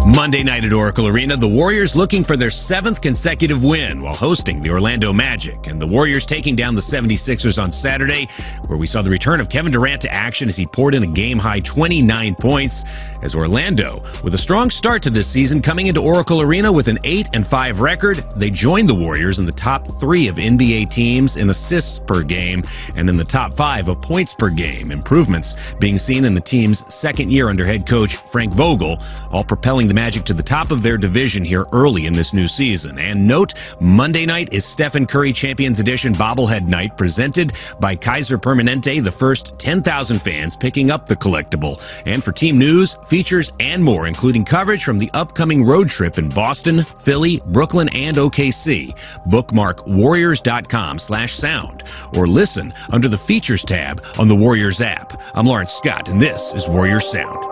Monday night at Oracle Arena, the Warriors looking for their 7th consecutive win while hosting the Orlando Magic. And the Warriors taking down the 76ers on Saturday, where we saw the return of Kevin Durant to action as he poured in a game-high 29 points. As Orlando, with a strong start to this season, coming into Oracle Arena with an 8-5 record, they joined the Warriors in the top 3 of NBA teams in assists per game and in the top 5 of points per game. Improvements being seen in the team's second year under head coach Frank Vogel, all propelling the Magic to the top of their division here early in this new season. And note, Monday night is Stephen Curry Champions Edition bobblehead night, presented by Kaiser Permanente, the first 10,000 fans picking up the collectible. And for team news, features, and more, including coverage from the upcoming road trip in Boston, Philly, Brooklyn, and OKC, bookmark warriors.com/sound or listen under the Features tab on the Warriors app. I'm Lawrence Scott, and this is Warriors Sound.